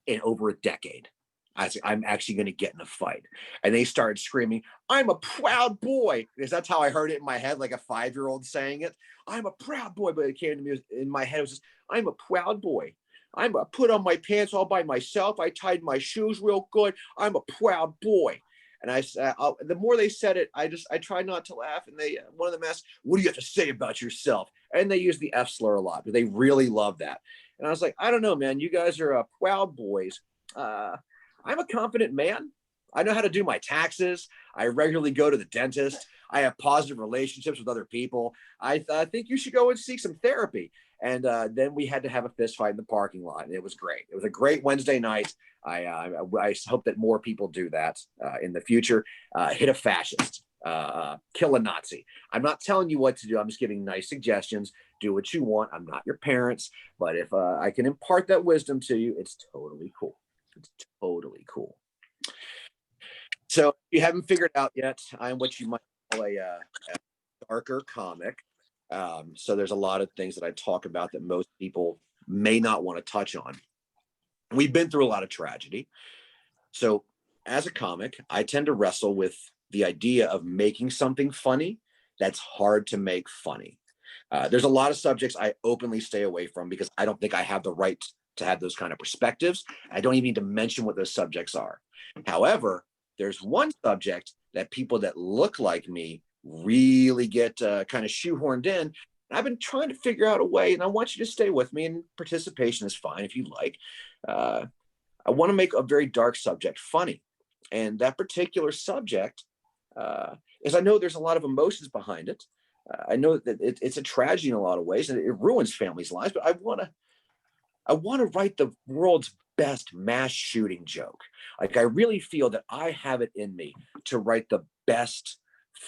S5: in over a decade. I'm actually gonna get in a fight. And they started screaming, I'm a proud boy. Because that's how I heard it in my head, like a 5-year-old saying it. I'm a proud boy, but it came to me in my head. It was just, I'm a proud boy. I put on my pants all by myself. I tied my shoes real good. I'm a proud boy. And the more they said it, I tried not to laugh. And one of them asked, what do you have to say about yourself? And they use the F slur a lot, but they really love that. And I was like, I don't know, man, you guys are proud boys. I'm a confident man. I know how to do my taxes. I regularly go to the dentist. I have positive relationships with other people. I think you should go and seek some therapy. And then we had to have a fist fight in the parking lot. And it was great. It was a great Wednesday night. I hope that more people do that in the future. Hit a fascist, kill a Nazi. I'm not telling you what to do. I'm just giving nice suggestions. Do what you want. I'm not your parents, but if I can impart that wisdom to you, it's totally cool. It's totally cool. So if you haven't figured out yet, I'm what you might call a darker comic. So there's a lot of things that I talk about that most people may not want to touch on. We've been through a lot of tragedy. So as a comic, I tend to wrestle with the idea of making something funny that's hard to make funny. There's a lot of subjects I openly stay away from because I don't think I have the right to have those kind of perspectives. I don't even need to mention what those subjects are. However, there's one subject that people that look like me really get kind of shoehorned in. I've been trying to figure out a way, and I want you to stay with me, and participation is fine if you like. I want to make a very dark subject funny. And that particular subject is, I know there's a lot of emotions behind it. I know that it's a tragedy in a lot of ways, and it ruins families' lives, but I want to write the world's best mass shooting joke. Like, I really feel that I have it in me to write the best,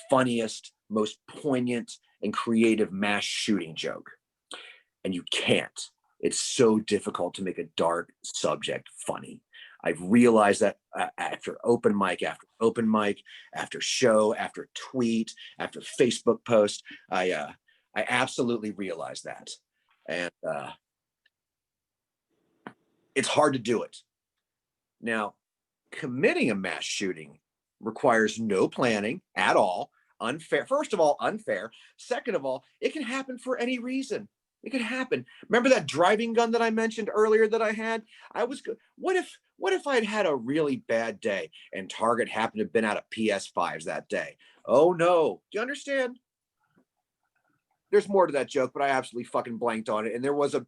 S5: funniest, most poignant and creative mass shooting joke. And you can't. It's so difficult to make a dark subject funny. I've realized that after open mic, after show, after tweet, after Facebook post, I absolutely realized that. And it's hard to do it. Now, committing a mass shooting requires no planning at all. Unfair. First of all, unfair. Second of all, it can happen for any reason. It could happen. Remember that driving gun that I mentioned earlier that I had? What if I'd had a really bad day and Target happened to have been out of PS5s that day? Oh no. Do you understand? there's more to that joke, but I absolutely fucking blanked on it. And there was a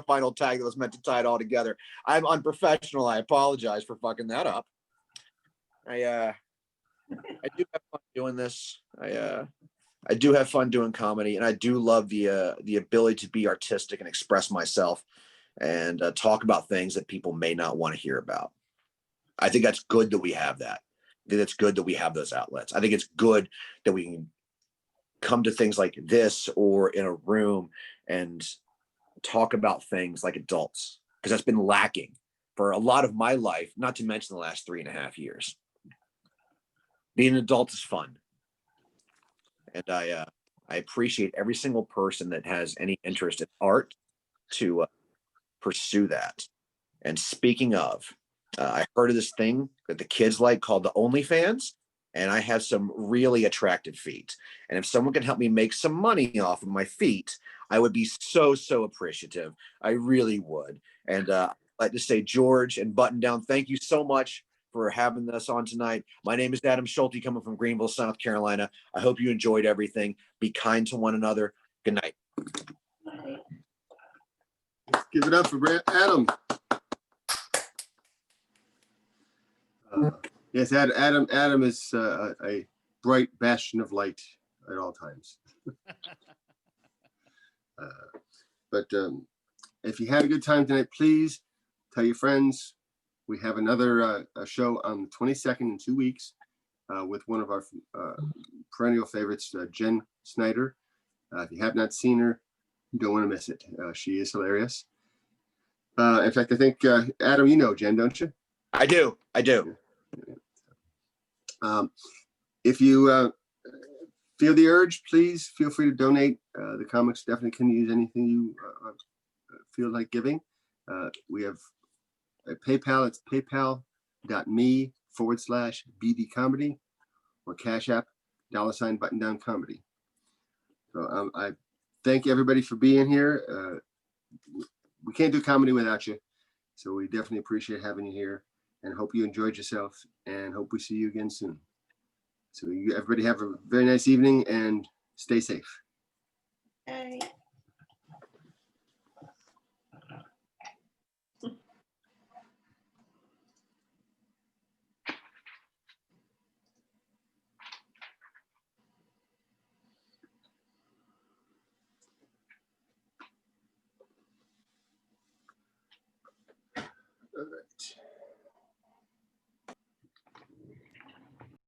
S5: final tag that was meant to tie it all together. I'm unprofessional. I apologize for fucking that up. I do have fun doing this. I do have fun doing comedy, and I do love the ability to be artistic and express myself and talk about things that people may not want to hear about. I think that's good that we have that. I think it's good that we have those outlets. I think it's good that we can come to things like this or in a room and talk about things like adults, because that's been lacking for a lot of my life, not to mention the last 3.5 years. Being an adult is fun. And I appreciate every single person that has any interest in art to pursue that. And speaking of, I heard of this thing that the kids like called the OnlyFans, and I have some really attractive feet. And if someone can help me make some money off of my feet, I would be so, so appreciative. I really would. And I'd like to say, George and Button Down, thank you so much for having us on tonight. My name is Adam Schulte, coming from Greenville, South Carolina. I hope you enjoyed everything. Be kind to one another. Good night.
S1: Give it up for Adam. Yes, Adam is a bright bastion of light at all times. But if you had a good time tonight, please tell your friends. We have another show on the 22nd in 2 weeks with one of our perennial favorites, Jen Snyder. If you have not seen her, you don't want to miss it. She is hilarious. In fact, I think, Adam, you know Jen, don't you?
S5: I do.
S1: If you feel the urge, please feel free to donate. The comics definitely can use anything you feel like giving. We have a PayPal. It's paypal.me/BD Comedy, or Cash App $ Button Down Comedy. So I thank everybody for being here. We can't do comedy without you, so we definitely appreciate having you here, and hope you enjoyed yourself, and hope we see you again soon. So everybody have a very nice evening and stay safe.